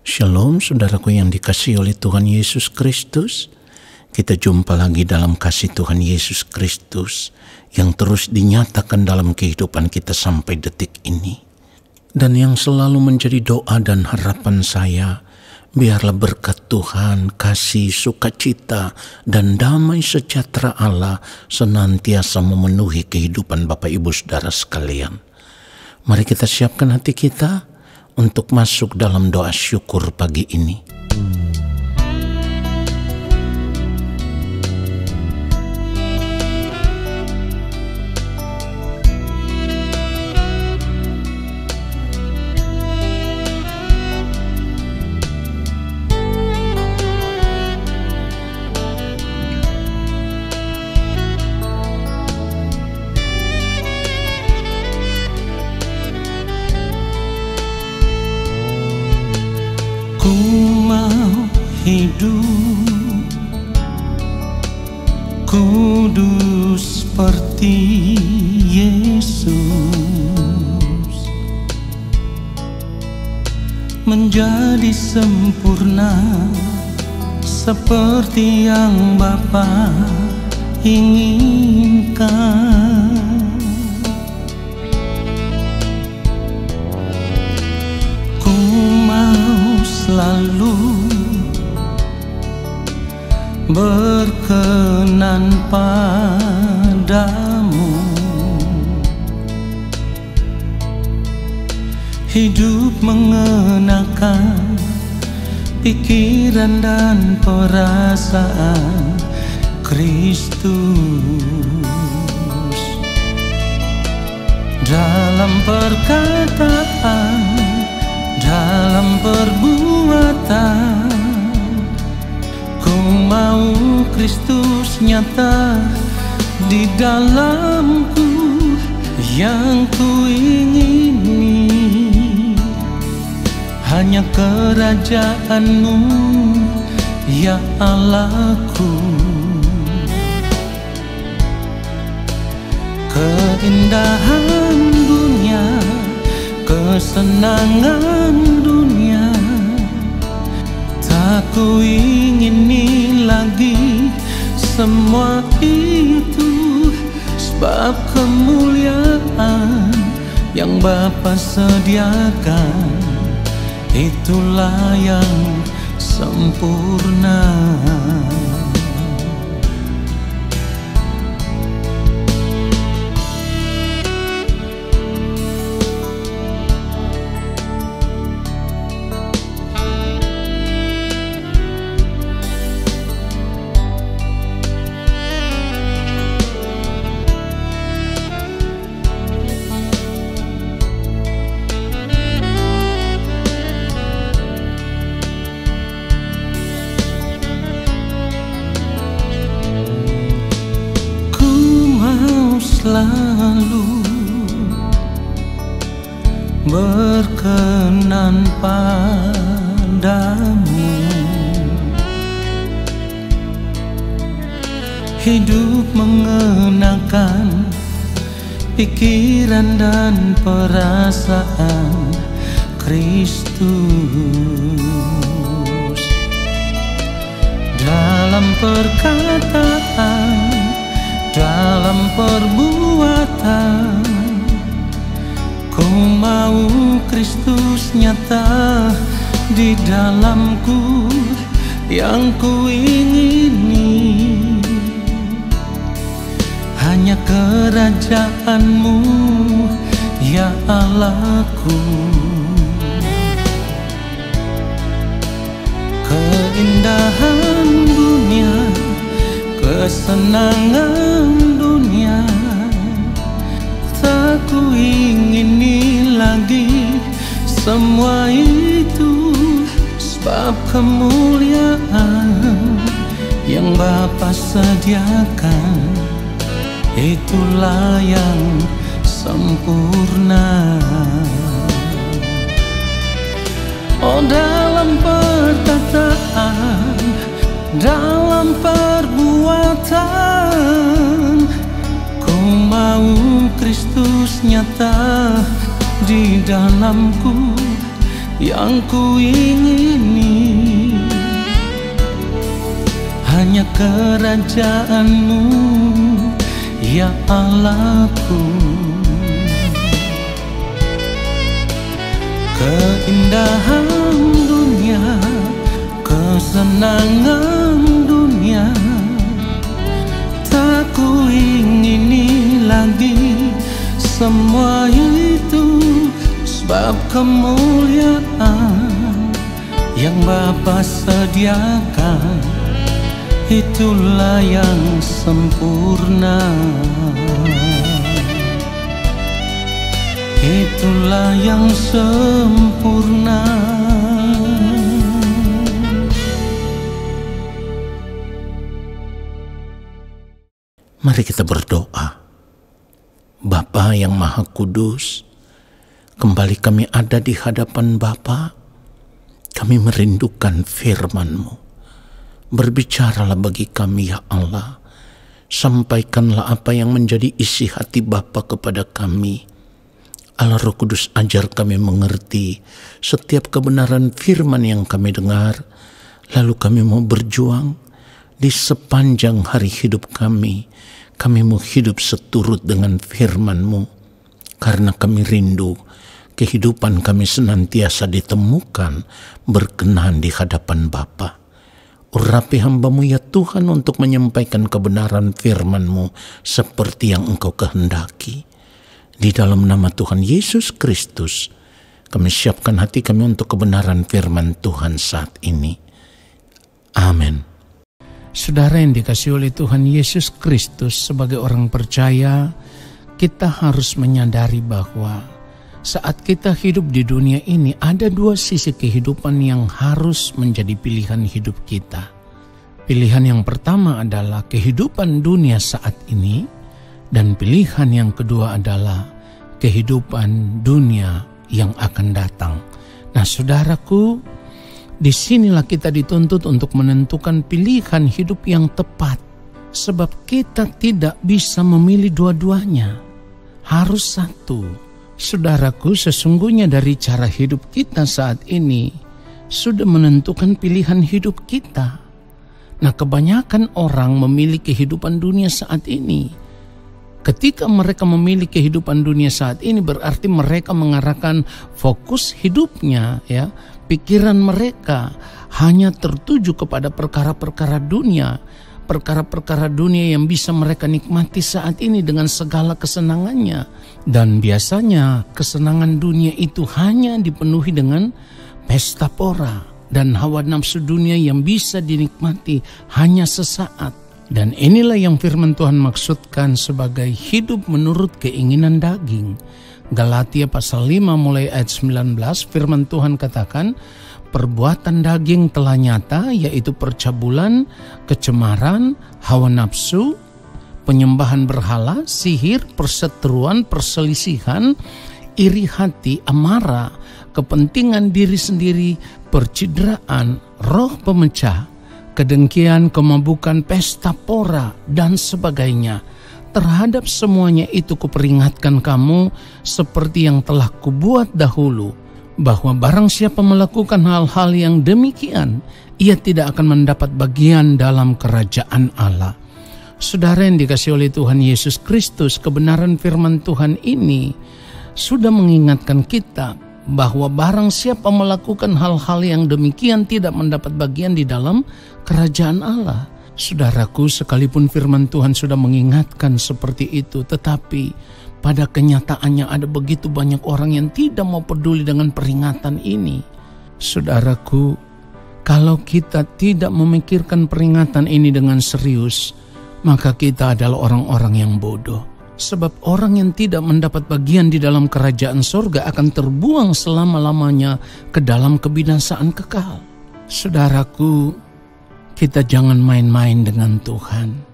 Shalom saudaraku yang dikasihi oleh Tuhan Yesus Kristus. Kita jumpa lagi dalam kasih Tuhan Yesus Kristus yang terus dinyatakan dalam kehidupan kita sampai detik ini. Dan yang selalu menjadi doa dan harapan saya, biarlah berkat Tuhan, kasih, sukacita, dan damai sejahtera Allah senantiasa memenuhi kehidupan Bapak Ibu Saudara sekalian. Mari kita siapkan hati kita untuk masuk dalam doa syukur pagi ini. Ku mau hidup kudus seperti Yesus, menjadi sempurna seperti yang Bapa inginkan. Ku mau selalu berkenan padamu, hidup mengenakan pikiran dan perasaan Kristus, dalam perkataan, dalam perbuatan. Ku mau Kristus nyata di dalamku, yang ku ingini hanya kerajaan-Mu, ya Allahku. Keindahan dunia, kesenangan dunia, tak ku ingini lagi semua itu, sebab kemuliaan yang Bapa sediakan, itulah yang sempurna. Selalu berkenan padamu, hidup mengenakan pikiran dan perasaan Kristus, dalam perkataan, dalam perbuatan. Ku mau Kristus nyata di dalamku, yang ku ingini hanya kerajaan-Mu, ya Allahku. Keindahan dunia, kesenangan dunia, tak ku ingini lagi semua itu, sebab kemuliaan yang Bapa sediakan, itulah yang sempurna. Oh, dalam perkataan, dalam perbuatan, ku mau Kristus nyata di dalamku, yang ku ingini, hanya kerajaan-Mu, ya Allahku. Keindahan dunia, kesenangan dunia, tak ku ingini lagi semua itu, sebab kemuliaan yang Bapa sediakan, itulah yang sempurna. Itulah yang sempurna. Mari kita berdoa. Bapa yang Maha Kudus, kembali kami ada di hadapan Bapa. Kami merindukan firman-Mu. Berbicaralah bagi kami, ya Allah. Sampaikanlah apa yang menjadi isi hati Bapa kepada kami. Allah Roh Kudus, ajar kami mengerti setiap kebenaran firman yang kami dengar. Lalu kami mau berjuang di sepanjang hari hidup kami. Kami mau hidup seturut dengan firman-Mu. Karena kami rindu kehidupan kami senantiasa ditemukan berkenan di hadapan Bapa. Urapi hamba-Mu ya Tuhan untuk menyampaikan kebenaran firman-Mu seperti yang Engkau kehendaki. Di dalam nama Tuhan Yesus Kristus, kami siapkan hati kami untuk kebenaran firman Tuhan saat ini. Amin. Saudara yang dikasihi oleh Tuhan Yesus Kristus, sebagai orang percaya, kita harus menyadari bahwa saat kita hidup di dunia ini, ada dua sisi kehidupan yang harus menjadi pilihan hidup kita. Pilihan yang pertama adalah kehidupan dunia saat ini, dan pilihan yang kedua adalah kehidupan dunia yang akan datang. Nah, saudaraku, disinilah kita dituntut untuk menentukan pilihan hidup yang tepat. Sebab kita tidak bisa memilih dua-duanya. Harus satu. Saudaraku, sesungguhnya dari cara hidup kita saat ini sudah menentukan pilihan hidup kita. Nah, kebanyakan orang memilih kehidupan dunia saat ini. Ketika mereka memilih kehidupan dunia saat ini, berarti mereka mengarahkan fokus hidupnya, ya, pikiran mereka hanya tertuju kepada perkara-perkara dunia, perkara-perkara dunia yang bisa mereka nikmati saat ini dengan segala kesenangannya. Dan biasanya kesenangan dunia itu hanya dipenuhi dengan pesta pora dan hawa nafsu dunia yang bisa dinikmati hanya sesaat. Dan inilah yang firman Tuhan maksudkan sebagai hidup menurut keinginan daging. Galatia pasal 5 mulai ayat 19, firman Tuhan katakan, perbuatan daging telah nyata, yaitu percabulan, kecemaran, hawa nafsu, penyembahan berhala, sihir, perseteruan, perselisihan, iri hati, amarah, kepentingan diri sendiri, percideraan, roh pemecah, kedengkian, kemabukan, pesta pora, dan sebagainya. Terhadap semuanya itu kuperingatkan kamu seperti yang telah kubuat dahulu, bahwa barang siapa melakukan hal-hal yang demikian, ia tidak akan mendapat bagian dalam kerajaan Allah. Saudara yang dikasihi oleh Tuhan Yesus Kristus, kebenaran firman Tuhan ini sudah mengingatkan kita bahwa barang siapa melakukan hal-hal yang demikian tidak mendapat bagian di dalam kerajaan Allah. Saudaraku, sekalipun firman Tuhan sudah mengingatkan seperti itu, tetapi pada kenyataannya ada begitu banyak orang yang tidak mau peduli dengan peringatan ini. Saudaraku, kalau kita tidak memikirkan peringatan ini dengan serius, maka kita adalah orang-orang yang bodoh. Sebab orang yang tidak mendapat bagian di dalam kerajaan sorga akan terbuang selama-lamanya ke dalam kebinasaan kekal. Saudaraku, kita jangan main-main dengan Tuhan.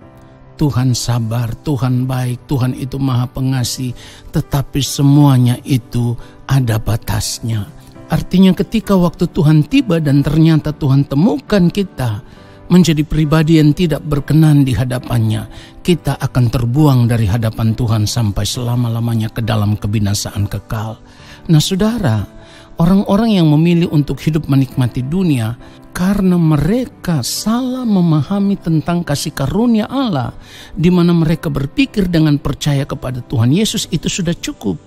Tuhan sabar, Tuhan baik, Tuhan itu maha pengasih, tetapi semuanya itu ada batasnya. Artinya ketika waktu Tuhan tiba dan ternyata Tuhan temukan kita menjadi pribadi yang tidak berkenan di hadapannya, kita akan terbuang dari hadapan Tuhan sampai selama-lamanya ke dalam kebinasaan kekal. Nah saudara, Orang-orang yang memilih untuk hidup menikmati dunia karena mereka salah memahami tentang kasih karunia Allah, di mana mereka berpikir dengan percaya kepada Tuhan Yesus itu sudah cukup.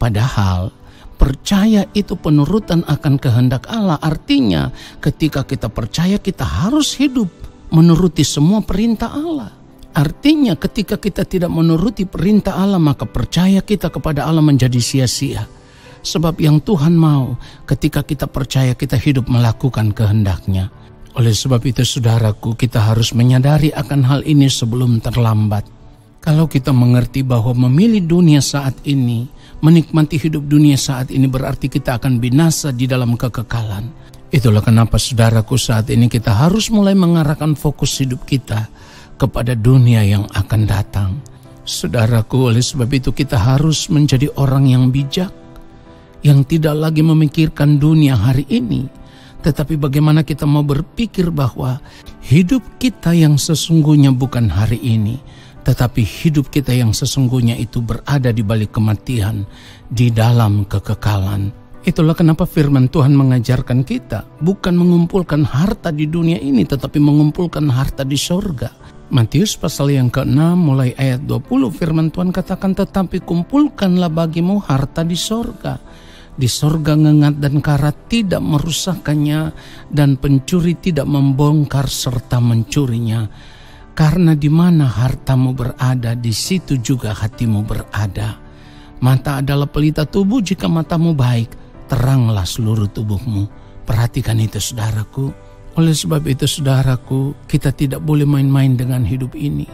Padahal percaya itu penurutan akan kehendak Allah. Artinya ketika kita percaya, kita harus hidup menuruti semua perintah Allah. Artinya ketika kita tidak menuruti perintah Allah, maka percaya kita kepada Allah menjadi sia-sia. Sebab yang Tuhan mau ketika kita percaya, kita hidup melakukan kehendak-Nya. Oleh sebab itu saudaraku, kita harus menyadari akan hal ini sebelum terlambat. Kalau kita mengerti bahwa memilih dunia saat ini, menikmati hidup dunia saat ini, berarti kita akan binasa di dalam kekekalan. Itulah kenapa saudaraku, saat ini kita harus mulai mengarahkan fokus hidup kita kepada dunia yang akan datang. Saudaraku, oleh sebab itu kita harus menjadi orang yang bijak, yang tidak lagi memikirkan dunia hari ini, tetapi bagaimana kita mau berpikir bahwa hidup kita yang sesungguhnya bukan hari ini, tetapi hidup kita yang sesungguhnya itu berada di balik kematian, di dalam kekekalan. Itulah kenapa firman Tuhan mengajarkan kita bukan mengumpulkan harta di dunia ini, tetapi mengumpulkan harta di sorga. Matius pasal yang ke-6 mulai ayat 20, firman Tuhan katakan, tetapi kumpulkanlah bagimu harta di sorga. Di sorga ngengat dan karat tidak merusakkannya, dan pencuri tidak membongkar serta mencurinya. Karena di mana hartamu berada, di situ juga hatimu berada. Mata adalah pelita tubuh, jika matamu baik, teranglah seluruh tubuhmu. Perhatikan itu saudaraku. Oleh sebab itu saudaraku, kita tidak boleh main-main dengan hidup ini.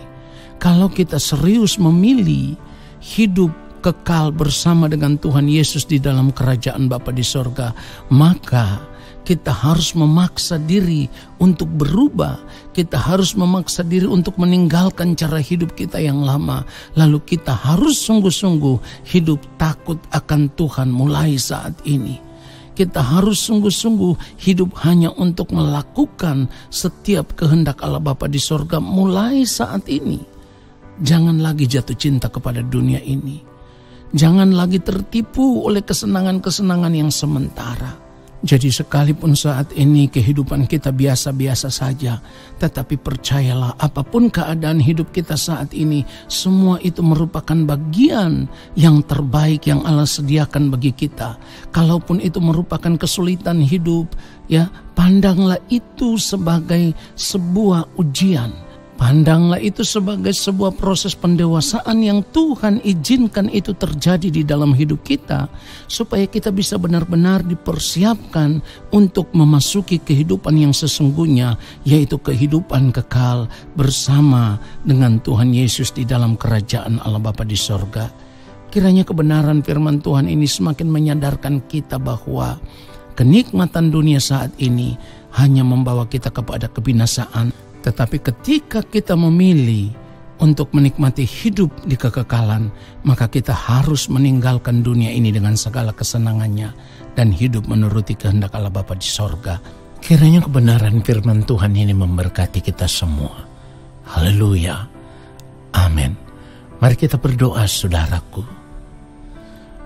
Kalau kita serius memilih hidup kekal bersama dengan Tuhan Yesus di dalam kerajaan Bapa di sorga, maka kita harus memaksa diri untuk berubah. Kita harus memaksa diri untuk meninggalkan cara hidup kita yang lama. Lalu kita harus sungguh-sungguh hidup takut akan Tuhan mulai saat ini. Kita harus sungguh-sungguh hidup hanya untuk melakukan setiap kehendak Allah Bapa di sorga mulai saat ini. Jangan lagi jatuh cinta kepada dunia ini. Jangan lagi tertipu oleh kesenangan-kesenangan yang sementara. Jadi sekalipun saat ini kehidupan kita biasa-biasa saja, tetapi percayalah apapun keadaan hidup kita saat ini, semua itu merupakan bagian yang terbaik yang Allah sediakan bagi kita. Kalaupun itu merupakan kesulitan hidup, ya, pandanglah itu sebagai sebuah ujian. Pandanglah itu sebagai sebuah proses pendewasaan yang Tuhan izinkan itu terjadi di dalam hidup kita, supaya kita bisa benar-benar dipersiapkan untuk memasuki kehidupan yang sesungguhnya, yaitu kehidupan kekal bersama dengan Tuhan Yesus di dalam kerajaan Allah Bapa di sorga. Kiranya kebenaran firman Tuhan ini semakin menyadarkan kita bahwa kenikmatan dunia saat ini hanya membawa kita kepada kebinasaan. Tetapi ketika kita memilih untuk menikmati hidup di kekekalan, maka kita harus meninggalkan dunia ini dengan segala kesenangannya dan hidup menuruti kehendak Allah Bapa di sorga. Kiranya kebenaran firman Tuhan ini memberkati kita semua. Haleluya. Amin. Mari kita berdoa saudaraku.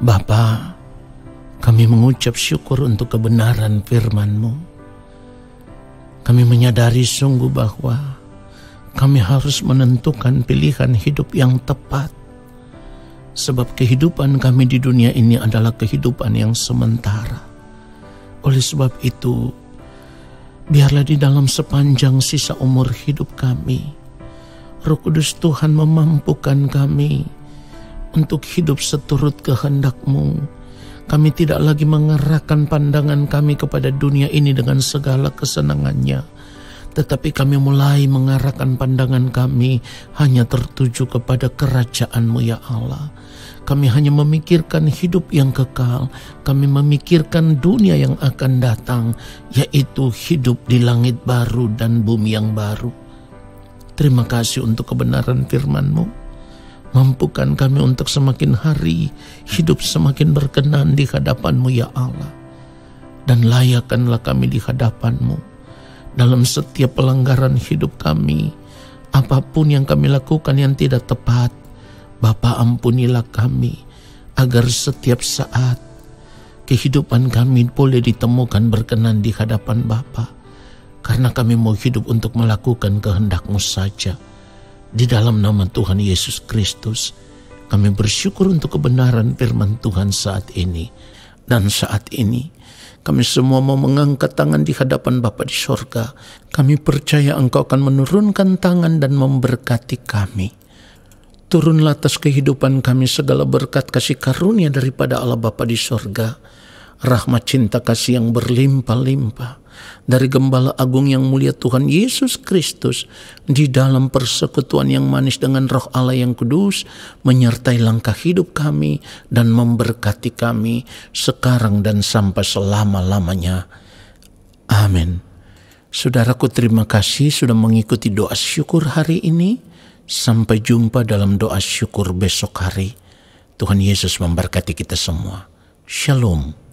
Bapa, kami mengucap syukur untuk kebenaran firman-Mu. Kami menyadari sungguh bahwa kami harus menentukan pilihan hidup yang tepat. Sebab kehidupan kami di dunia ini adalah kehidupan yang sementara. Oleh sebab itu, biarlah di dalam sepanjang sisa umur hidup kami, Roh Kudus Tuhan memampukan kami untuk hidup seturut kehendak-Mu. Kami tidak lagi mengarahkan pandangan kami kepada dunia ini dengan segala kesenangannya, tetapi kami mulai mengarahkan pandangan kami hanya tertuju kepada kerajaan-Mu ya Allah. Kami hanya memikirkan hidup yang kekal. Kami memikirkan dunia yang akan datang, yaitu hidup di langit baru dan bumi yang baru. Terima kasih untuk kebenaran firman-Mu. Mampukan kami untuk semakin hari hidup semakin berkenan di hadapan-Mu ya Allah. Dan layakkanlah kami di hadapan-Mu. Dalam setiap pelanggaran hidup kami, apapun yang kami lakukan yang tidak tepat, Bapa ampunilah kami, agar setiap saat kehidupan kami boleh ditemukan berkenan di hadapan Bapa, karena kami mau hidup untuk melakukan kehendak-Mu saja. Di dalam nama Tuhan Yesus Kristus, kami bersyukur untuk kebenaran firman Tuhan saat ini. Dan saat ini, kami semua mau mengangkat tangan di hadapan Bapa di sorga. Kami percaya Engkau akan menurunkan tangan dan memberkati kami. Turunlah atas kehidupan kami segala berkat kasih karunia daripada Allah Bapa di sorga. Rahmat cinta kasih yang berlimpah-limpah dari Gembala Agung yang mulia Tuhan Yesus Kristus di dalam persekutuan yang manis dengan Roh Allah yang kudus menyertai langkah hidup kami dan memberkati kami sekarang dan sampai selama-lamanya. Amin. Saudaraku, terima kasih sudah mengikuti doa syukur hari ini. Sampai jumpa dalam doa syukur besok hari. Tuhan Yesus memberkati kita semua. Shalom.